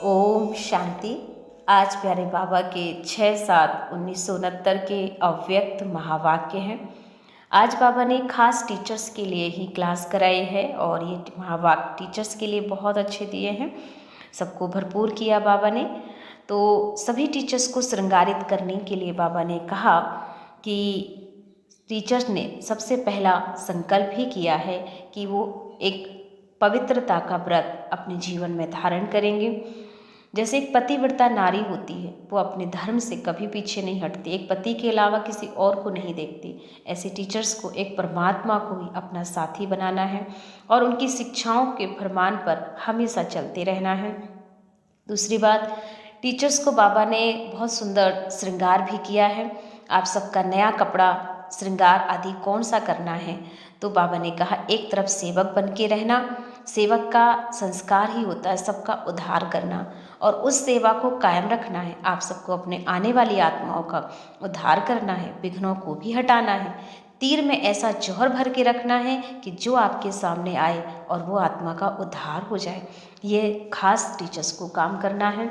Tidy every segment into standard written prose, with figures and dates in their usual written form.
ओम शांति। आज प्यारे बाबा के 6/7/1969 के अव्यक्त महावाक्य हैं। आज बाबा ने खास टीचर्स के लिए ही क्लास कराई है और ये महावाक्य टीचर्स के लिए बहुत अच्छे दिए हैं। सबको भरपूर किया बाबा ने। तो सभी टीचर्स को श्रृंगारित करने के लिए बाबा ने कहा कि टीचर्स ने सबसे पहला संकल्प ही किया है कि वो एक पवित्रता का व्रत अपने जीवन में धारण करेंगे। जैसे एक पतिव्रता नारी होती है, वो अपने धर्म से कभी पीछे नहीं हटती, एक पति के अलावा किसी और को नहीं देखती। ऐसे टीचर्स को एक परमात्मा को ही अपना साथी बनाना है और उनकी शिक्षाओं के फरमान पर हमेशा चलते रहना है। दूसरी बात, टीचर्स को बाबा ने बहुत सुंदर श्रृंगार भी किया है। आप सबका नया कपड़ा, श्रृंगार आदि कौन सा करना है, तो बाबा ने कहा एक तरफ सेवक बन के रहना। सेवक का संस्कार ही होता है सबका उद्धार करना और उस सेवा को कायम रखना है। आप सबको अपने आने वाली आत्माओं का उद्धार करना है, विघ्नों को भी हटाना है। तीर में ऐसा जौहर भर के रखना है कि जो आपके सामने आए और वो आत्मा का उद्धार हो जाए। ये खास टीचर्स को काम करना है।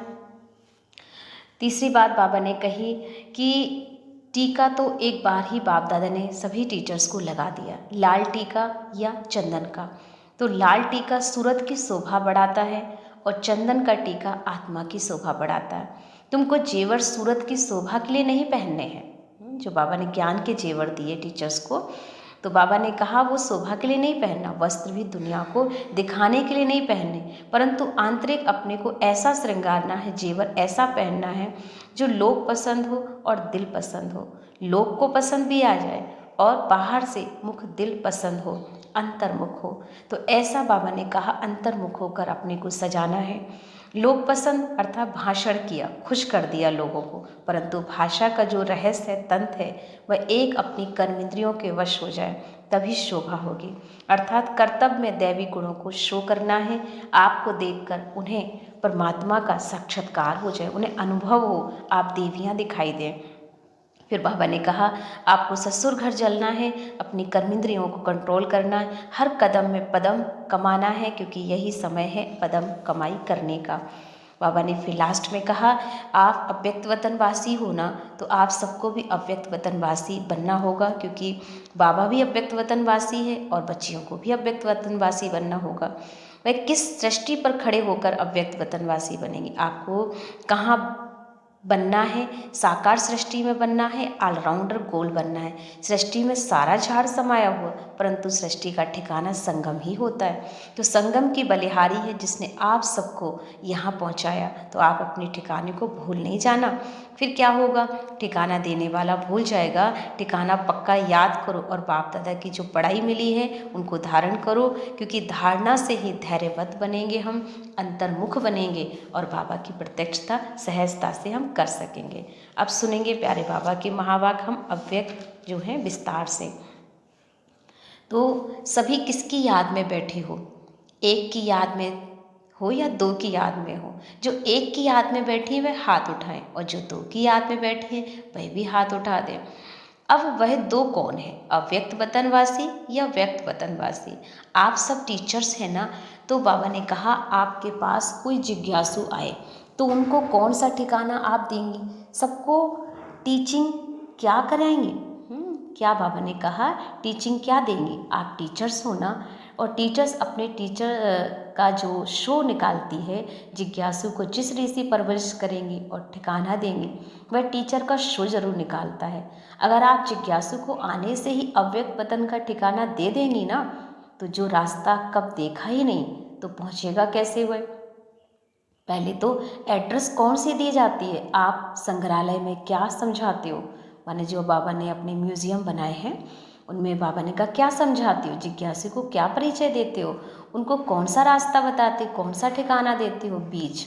तीसरी बात बाबा ने कही कि टीका तो एक बार ही बाप दादा ने सभी टीचर्स को लगा दिया, लाल टीका या चंदन का। तो लाल टीका सूरत की शोभा बढ़ाता है और चंदन का टीका आत्मा की शोभा बढ़ाता है। तुमको जेवर सूरत की शोभा के लिए नहीं पहनने हैं। जो बाबा ने ज्ञान के जेवर दिए टीचर्स को, तो बाबा ने कहा वो शोभा के लिए नहीं पहनना, वस्त्र भी दुनिया को दिखाने के लिए नहीं पहनने, परंतु आंतरिक अपने को ऐसा श्रृंगारना है, जेवर ऐसा पहनना है जो लोग पसंद हो और दिल पसंद हो। लोग को पसंद भी आ जाए और बाहर से मुख दिल पसंद हो, अंतर्मुख हो। तो ऐसा बाबा ने कहा अंतर्मुख होकर अपने को सजाना है। लोग पसंद अर्थात भाषण किया, खुश कर दिया लोगों को, परंतु भाषा का जो रहस्य है, तंत्र है, वह एक अपनी कर्मेंद्रियों के वश हो जाए तभी शोभा होगी। अर्थात कर्तव्य में दैवी गुणों को शो करना है। आपको देखकर उन्हें परमात्मा का साक्षात्कार हो जाए, उन्हें अनुभव हो, आप देवियाँ दिखाई दें। फिर बाबा ने कहा आपको ससुर घर जलना है, अपनी कर्मेंद्रियों को कंट्रोल करना है, हर कदम में पदम कमाना है, क्योंकि यही समय है पदम कमाई करने का। बाबा ने फिर लास्ट में कहा आप अव्यक्त वतनवासी हो ना, तो आप सबको भी अव्यक्त वतनवासी बनना होगा, क्योंकि बाबा भी अव्यक्त वतनवासी है और बच्चियों को भी अव्यक्त वतनवासी बनना होगा। वह किस सृष्टि पर खड़े होकर अव्यक्त वतनवासी बनेंगे? आपको कहाँ बनना है? साकार सृष्टि में बनना है, ऑलराउंडर गोल बनना है। सृष्टि में सारा झाड़ समाया हुआ, परंतु सृष्टि का ठिकाना संगम ही होता है। तो संगम की बलिहारी है जिसने आप सबको यहाँ पहुँचाया, तो आप अपने ठिकाने को भूल नहीं जाना। फिर क्या होगा? ठिकाना देने वाला भूल जाएगा, ठिकाना पक्का याद करो और बाप दादा की जो पढ़ाई मिली है उनको धारण करो, क्योंकि धारणा से ही धैर्यवत बनेंगे, हम अंतर्मुख बनेंगे और बाबा की प्रत्यक्षता सहजता से हम कर सकेंगे। अब सुनेंगे प्यारे बाबा के महावाक्य हम अव्यक्त जो हैं विस्तार से। तो सभी किसकी याद में बैठे हो? एक की याद में हो या दो की याद में हो? जो एक की याद में बैठी है वह हाथ उठाएं और जो दो की याद में बैठी है वह भी हाथ उठा दें। अब वह दो कौन है? अव्यक्त वतनवासी या व्यक्त वतनवासी? आप सब टीचर्स हैं ना, तो बाबा ने कहा आपके पास कोई जिज्ञासु आए तो उनको कौन सा ठिकाना आप देंगी? सबको टीचिंग क्या कराएंगी? क्या बाबा ने कहा टीचिंग क्या देंगी? आप टीचर्स हो ना, और टीचर्स अपने टीचर का जो शो निकालती है, जिज्ञासु को जिस रीति परवरिश करेंगी और ठिकाना देंगी वह टीचर का शो जरूर निकालता है। अगर आप जिज्ञासु को आने से ही अव्यक्त वतन का ठिकाना दे देंगी ना, तो जो रास्ता कब देखा ही नहीं तो पहुँचेगा कैसे वह? पहले तो एड्रेस कौन सी दी जाती है? आप संग्रहालय में क्या समझाते हो? माने जो बाबा ने अपने म्यूज़ियम बनाए हैं उनमें बाबा ने कहा क्या समझाते हो? जिज्ञासु को क्या परिचय देते हो? उनको कौन सा रास्ता बताते, कौन सा ठिकाना देते हो? बीज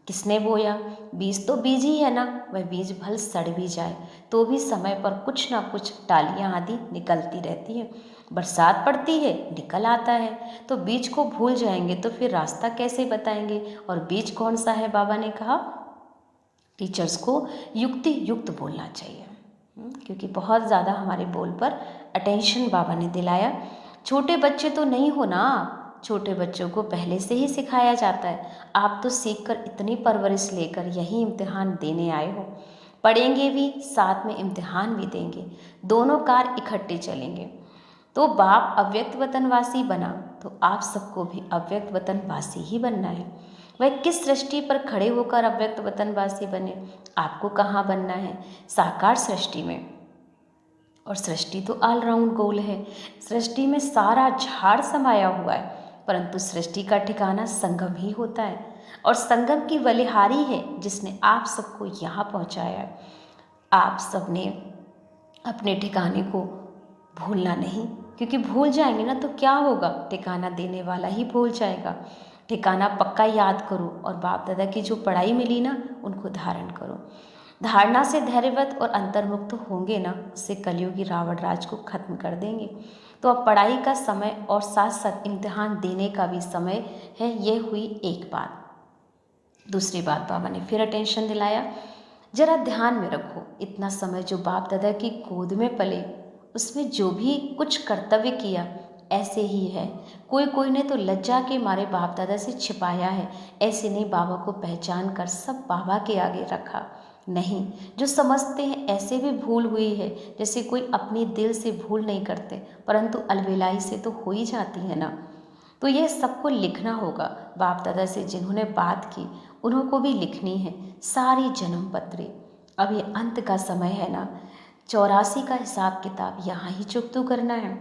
किसने बोया? बीज तो बीज ही है ना, वह बीज भल सड़ भी जाए तो भी समय पर कुछ ना कुछ डालियाँ आदि निकलती रहती है। बरसात पड़ती है, निकल आता है। तो बीज को भूल जाएंगे तो फिर रास्ता कैसे बताएंगे? और बीज कौन सा है? बाबा ने कहा टीचर्स को युक्ति युक्त बोलना चाहिए, क्योंकि बहुत ज़्यादा हमारे बोल पर अटेंशन बाबा ने दिलाया। छोटे बच्चे तो नहीं हो ना, छोटे बच्चों को पहले से ही सिखाया जाता है। आप तो सीखकर इतनी परवरिश लेकर यही इम्तिहान देने आए हो। पढ़ेंगे भी, साथ में इम्तिहान भी देंगे, दोनों कार इकट्ठे चलेंगे। तो बाप अव्यक्त वतनवासी बना तो आप सबको भी अव्यक्त वतनवासी ही बनना है। वह किस सृष्टि पर खड़े होकर अव्यक्त वतनवासी बने? आपको कहाँ बनना है? साकार सृष्टि में। और सृष्टि तो ऑलराउंड गोल है, सृष्टि में सारा झाड़ समाया हुआ है, परंतु सृष्टि का ठिकाना संगम ही होता है। और संगम की बलिहारी है जिसने आप सबको यहाँ पहुँचाया है। आप सबने अपने ठिकाने को भूलना नहीं, क्योंकि भूल जाएंगे ना तो क्या होगा? ठिकाना देने वाला ही भूल जाएगा। ठिकाना पक्का याद करो और बाप दादा की जो पढ़ाई मिली ना उनको धारण करो। धारणा से धैर्यवत और अंतर्मुक्त होंगे ना, उससे कलयुगी रावण राज को खत्म कर देंगे। तो अब पढ़ाई का समय और साथ साथ इम्तिहान देने का भी समय है। ये हुई एक बात। दूसरी बात बाबा ने फिर अटेंशन दिलाया, जरा ध्यान में रखो, इतना समय जो बाप दादा की गोद में पले उसमें जो भी कुछ कर्तव्य किया ऐसे ही है। कोई कोई ने तो लज्जा के मारे बाप दादा से छिपाया है, ऐसे नहीं बाबा को पहचान कर सब बाबा के आगे रखा। नहीं, जो समझते हैं ऐसे भी भूल हुई है, जैसे कोई अपने दिल से भूल नहीं करते, परंतु अलविलाई से तो हो ही जाती है ना। तो यह सबको लिखना होगा। बाप दादा से जिन्होंने बात की उन्हों को भी लिखनी है सारी जन्म पत्री। अब ये अंत का समय है ना, 84 का हिसाब किताब यहाँ ही चुकतू करना है।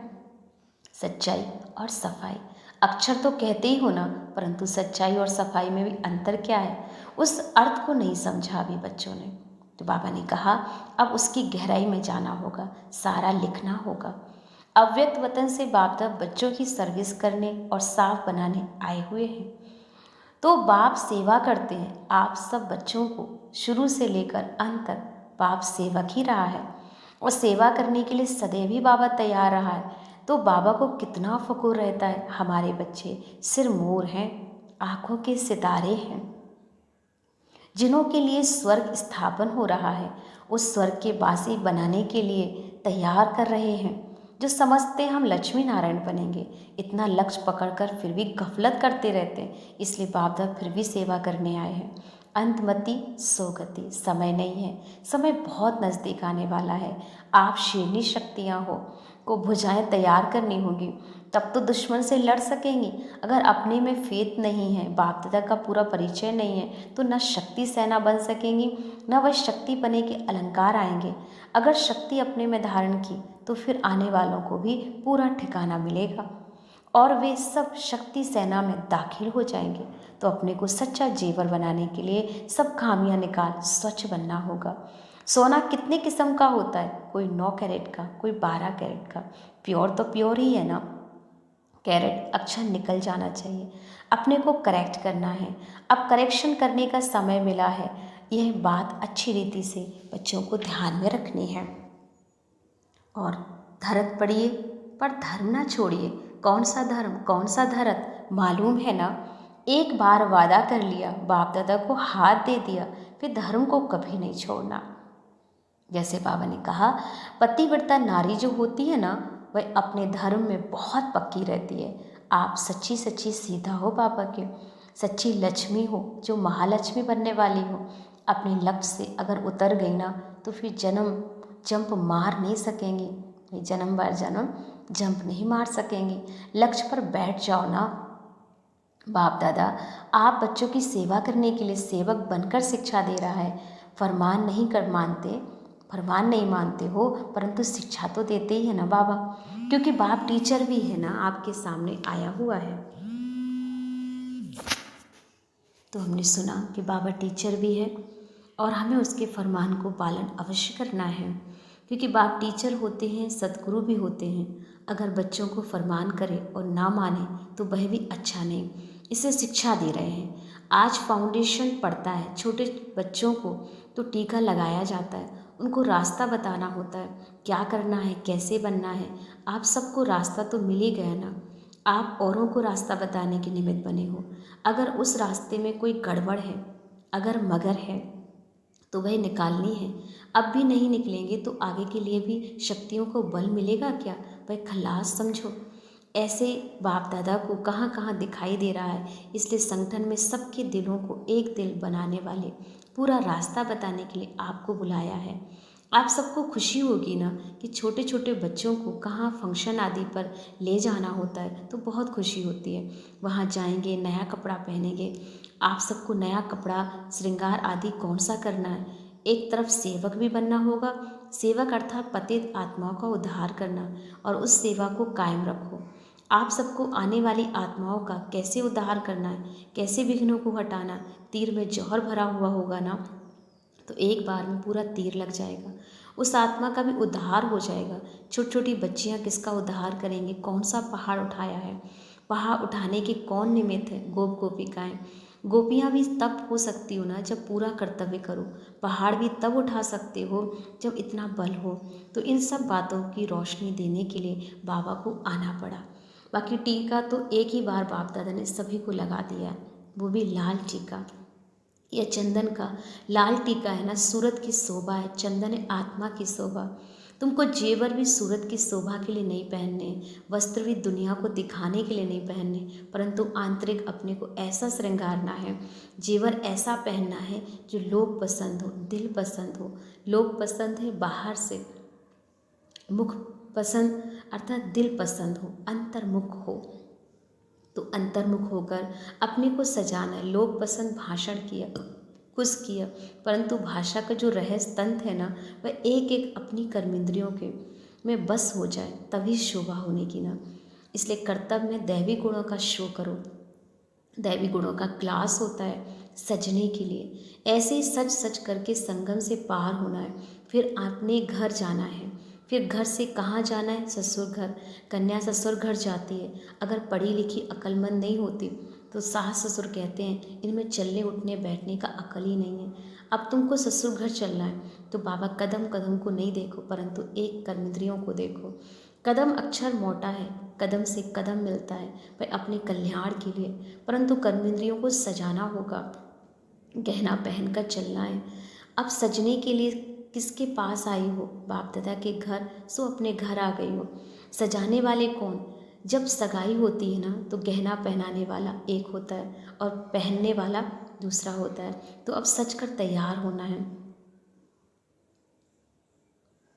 सच्चाई और सफाई, अक्षर तो कहते ही हो ना, परंतु सच्चाई और सफाई में भी अंतर क्या है, उस अर्थ को नहीं समझा अभी बच्चों ने। तो बाबा ने कहा अब उसकी गहराई में जाना होगा, सारा लिखना होगा। अव्यक्त वतन से बाप दादा बच्चों की सर्विस करने और साफ बनाने आए हुए हैं। तो बाप सेवा करते हैं आप सब बच्चों को, शुरू से लेकर अंत तक बाप सेवक ही रहा है और सेवा करने के लिए सदैव ही बाबा तैयार रहा है। तो बाबा को कितना फखुर रहता है, हमारे बच्चे सिर मोर हैं, आँखों के सितारे हैं, जिन्हों के लिए स्वर्ग स्थापन हो रहा है, उस स्वर्ग के वासी बनाने के लिए तैयार कर रहे हैं। जो समझते हम लक्ष्मी नारायण बनेंगे, इतना लक्ष्य पकड़कर फिर भी गफलत करते रहते हैं, इसलिए बाप दादा फिर भी सेवा करने आए हैं। अंतमति सोगति, समय नहीं है, समय बहुत नज़दीक आने वाला है। आप शेरनी शक्तियाँ हो को भुजाएं तैयार करनी होगी, तब तो दुश्मन से लड़ सकेंगी। अगर अपने में फेथ नहीं है, बाप दादा का पूरा परिचय नहीं है, तो न शक्ति सेना बन सकेंगी, न वह शक्ति बने के अलंकार आएंगे। अगर शक्ति अपने में धारण की तो फिर आने वालों को भी पूरा ठिकाना मिलेगा और वे सब शक्ति सेना में दाखिल हो जाएंगे। तो अपने को सच्चा जेवर बनाने के लिए सब खामियां निकाल स्वच्छ बनना होगा। सोना कितने किस्म का होता है, कोई 9 कैरेट का, कोई 12 कैरेट का। प्योर तो प्योर ही है ना, कैरेट अक्षर निकल जाना चाहिए। अपने को करेक्ट करना है, अब करेक्शन करने का समय मिला है। यह बात अच्छी रीति से बच्चों को ध्यान में रखनी है। और धरत पढ़िए पर धर्म ना छोड़िए। कौन सा धर्म, कौन सा धरत, मालूम है ना। एक बार वादा कर लिया, बाप दादा को हाथ दे दिया, फिर धर्म को कभी नहीं छोड़ना। जैसे बाबा ने कहा, पतिव्रता नारी जो होती है ना, वह अपने धर्म में बहुत पक्की रहती है। आप सच्ची सच्ची सीधा हो बाबा के, सच्ची लक्ष्मी हो जो महालक्ष्मी बनने वाली हो। अपने लक्ष्य से अगर उतर गई ना तो फिर जन्म जंप मार नहीं सकेंगी, जन्म बार जन्म जंप नहीं मार सकेंगी। लक्ष्य पर बैठ जाओ ना। बाप दादा आप बच्चों की सेवा करने के लिए सेवक बनकर शिक्षा दे रहा है। फरमान नहीं मानते हो, परंतु शिक्षा तो देते ही है ना बाबा, क्योंकि बाप टीचर भी है ना, आपके सामने आया हुआ है। तो हमने सुना कि बाबा टीचर भी है और हमें उसके फरमान को पालन अवश्य करना है, क्योंकि बाप टीचर होते हैं, सतगुरु भी होते हैं। अगर बच्चों को फरमान करे और ना माने तो वह भी अच्छा नहीं। इसे शिक्षा दे रहे हैं। आज फाउंडेशन पड़ता है, छोटे बच्चों को तो टीका लगाया जाता है, उनको रास्ता बताना होता है, क्या करना है, कैसे बनना है। आप सबको रास्ता तो मिल ही गया ना, आप औरों को रास्ता बताने के निमित्त बने हो। अगर उस रास्ते में कोई गड़बड़ है, अगर मगर है, तो वह निकालनी है। अब भी नहीं निकलेंगे तो आगे के लिए भी शक्तियों को बल मिलेगा क्या? वह खलास समझो। ऐसे बाप दादा को कहाँ कहाँ दिखाई दे रहा है। इसलिए संगठन में सबके दिलों को एक दिल बनाने वाले, पूरा रास्ता बताने के लिए आपको बुलाया है। आप सबको खुशी होगी ना कि छोटे छोटे बच्चों को कहाँ फंक्शन आदि पर ले जाना होता है तो बहुत खुशी होती है। वहाँ जाएंगे, नया कपड़ा पहनेंगे। आप सबको नया कपड़ा, श्रृंगार आदि कौन सा करना है। एक तरफ सेवक भी बनना होगा। सेवक अर्थात पतित आत्माओं का उद्धार करना, और उस सेवा को कायम रखो। आप सबको आने वाली आत्माओं का कैसे उद्धार करना है, कैसे विघ्नों को हटाना। तीर में जौहर भरा हुआ होगा ना, तो एक बार में पूरा तीर लग जाएगा, उस आत्मा का भी उद्धार हो जाएगा। छोटी छोटी बच्चियां किसका उद्धार करेंगी। कौन सा पहाड़ उठाया है, पहाड़ उठाने के कौन निमित्त है। गोप गोपिकाएं, गोपियां भी तब हो सकती हो ना जब पूरा कर्तव्य करो। पहाड़ भी तब उठा सकते हो जब इतना बल हो। तो इन सब बातों की रोशनी देने के लिए बाबा को आना पड़ा। बाकी टीका तो एक ही बार बाप दादा ने सभी को लगा दिया, वो भी लाल टीका। यह चंदन का लाल टीका है ना, सूरत की शोभा है। चंदन है आत्मा की शोभा। तुमको जेवर भी सूरत की शोभा के लिए नहीं पहनने, वस्त्र भी दुनिया को दिखाने के लिए नहीं पहनने, परंतु आंतरिक अपने को ऐसा श्रृंगारना है। जेवर ऐसा पहनना है जो लोग पसंद हो, दिल पसंद हो। लोग पसंद है बाहर से, मुख पसंद अर्थात दिल पसंद हो, अंतर्मुख हो। तो अंतर्मुख होकर अपने को सजाना है। लोग पसंद भाषण किया, कुछ किया, परंतु भाषा का जो रहस्य तंत्र है ना, वह एक एक अपनी कर्मेंद्रियों के में बस हो जाए, तभी शोभा होने की ना। इसलिए कर्तव्य में दैवी गुणों का शो करो। दैवी गुणों का क्लास होता है सजने के लिए। ऐसे ही सच सच करके संगम से पार होना है। फिर अपने घर जाना है। फिर घर से कहाँ जाना है, ससुर घर। कन्या ससुर घर जाती है। अगर पढ़ी लिखी अक्लमंद नहीं होती तो सास ससुर कहते हैं इनमें चलने उठने बैठने का अकल ही नहीं है। अब तुमको ससुर घर चलना है तो बाबा कदम कदम को नहीं देखो, परंतु एक कर्मेंद्रियों को देखो। कदम अक्षर मोटा है, कदम से कदम मिलता है वह अपने कल्याण के लिए, परंतु कर्मेंद्रियों को सजाना होगा। गहना पहनकर चलना है। अब सजने के लिए किसके पास आई हो, बाप दादा के घर, सो अपने घर आ गई हो। सजाने वाले कौन। जब सगाई होती है ना तो गहना पहनाने वाला एक होता है और पहनने वाला दूसरा होता है। तो अब सच कर तैयार होना है।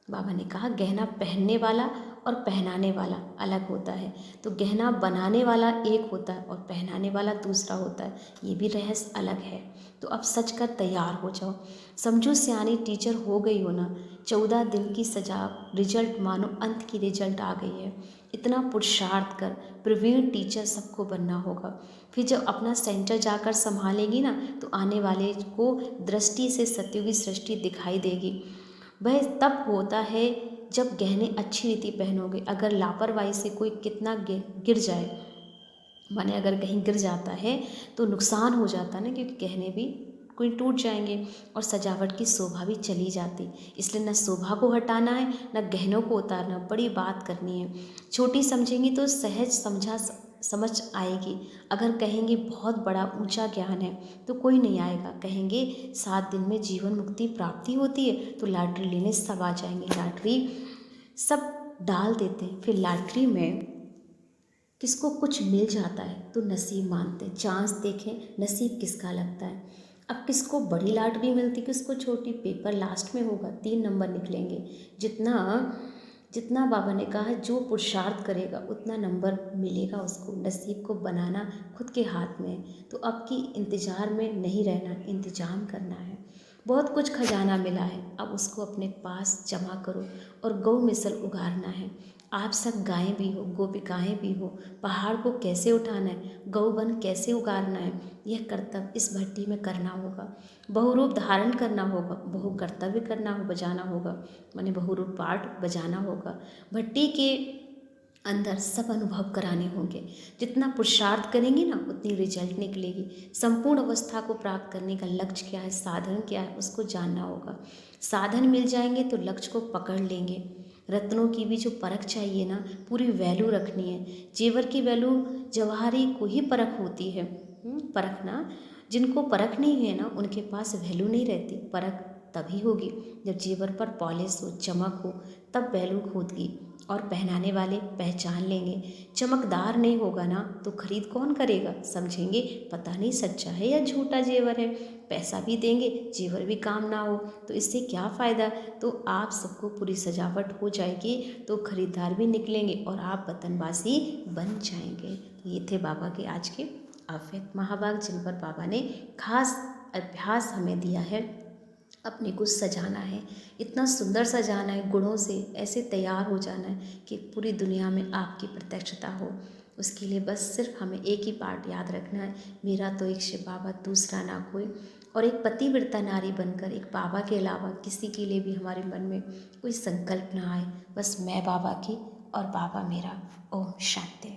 बाबा ने कहा गहना पहनने वाला और पहनाने वाला अलग होता है। तो गहना बनाने वाला एक होता है और पहनाने वाला दूसरा होता है। ये भी रहस्य अलग है। तो अब सच कर तैयार हो जाओ। समझो सियानी टीचर हो गई हो ना। 14 दिन की सजा, रिजल्ट मानो अंत की रिजल्ट आ गई है। इतना पुरुषार्थ कर प्रवीण टीचर सबको बनना होगा। फिर जब अपना सेंटर जाकर संभालेंगी ना तो आने वाले को दृष्टि से सत्युगी सृष्टि दिखाई देगी। वह तब होता है जब गहने अच्छी रीति पहनोगे। अगर लापरवाही से कोई कितना गिर जाए, माने अगर कहीं गिर जाता है तो नुकसान हो जाता है ना, क्योंकि गहने भी कोई टूट जाएंगे और सजावट की शोभा भी चली जाती। इसलिए न शोभा को हटाना है न गहनों को उतारना, बड़ी बात करनी है। छोटी समझेंगी तो सहज समझ आएगी। अगर कहेंगे बहुत बड़ा ऊंचा ज्ञान है तो कोई नहीं आएगा। कहेंगे 7 दिन में जीवन मुक्ति प्राप्ति होती है तो लॉटरी लेने सब आ जाएंगे। लॉटरी सब डाल देते हैं, फिर लॉटरी में किसको कुछ मिल जाता है तो नसीब मानते, चांस देखें नसीब किसका लगता है। अब किसको बड़ी लॉटरी मिलती, किसको छोटी। पेपर लास्ट में होगा, 3 नंबर निकलेंगे। जितना जितना बाबा ने कहा जो पुरुषार्थ करेगा उतना नंबर मिलेगा उसको। नसीब को बनाना खुद के हाथ में है। तो अब की इंतज़ार में नहीं रहना, इंतजाम करना है। बहुत कुछ खजाना मिला है, अब उसको अपने पास जमा करो और गौ मिसल उगारना है। आप सब गायें भी हो, गोपिकाएं भी हो। पहाड़ को कैसे उठाना है, गौवन कैसे उगारना है, यह कर्तव्य इस भट्टी में करना होगा। बहुरूप धारण करना होगा, बहु कर्तव्य करना हो, बजाना होगा, माने बहुरूप पाठ बजाना होगा। भट्टी के अंदर सब अनुभव कराने होंगे। जितना पुरुषार्थ करेंगे ना उतनी रिजल्ट निकलेगी। संपूर्ण अवस्था को प्राप्त करने का लक्ष्य क्या है, साधन क्या है, उसको जानना होगा। साधन मिल जाएंगे तो लक्ष्य को पकड़ लेंगे। रत्नों की भी जो परख चाहिए ना, पूरी वैल्यू रखनी है। जेवर की वैल्यू जवाहरी को ही परख होती है। परखना, जिनको परख नहीं है ना उनके पास वैल्यू नहीं रहती। परख तभी होगी जब जेवर पर पॉलिश हो, चमक हो, तब वैल्यू होगी और पहनाने वाले पहचान लेंगे। चमकदार नहीं होगा ना तो खरीद कौन करेगा, समझेंगे पता नहीं सच्चा है या झूठा जेवर है। पैसा भी देंगे, जेवर भी काम ना हो तो इससे क्या फ़ायदा। तो आप सबको पूरी सजावट हो जाएगी तो खरीदार भी निकलेंगे और आप वतनवासी बन जाएंगे। तो ये थे बाबा के आज के अव्यक्त महावाक्य, जिन पर बाबा ने खास अभ्यास हमें दिया है। अपने को सजाना है, इतना सुंदर सजाना है, गुणों से ऐसे तैयार हो जाना है कि पूरी दुनिया में आपकी प्रत्यक्षता हो। उसके लिए बस सिर्फ हमें एक ही पाठ याद रखना है, मेरा तो एक शिव बाबा दूसरा ना कोई। और एक पतिव्रता नारी बनकर एक बाबा के अलावा किसी के लिए भी हमारे मन में कोई संकल्प ना आए, बस मैं बाबा की और बाबा मेरा। ओम शांति।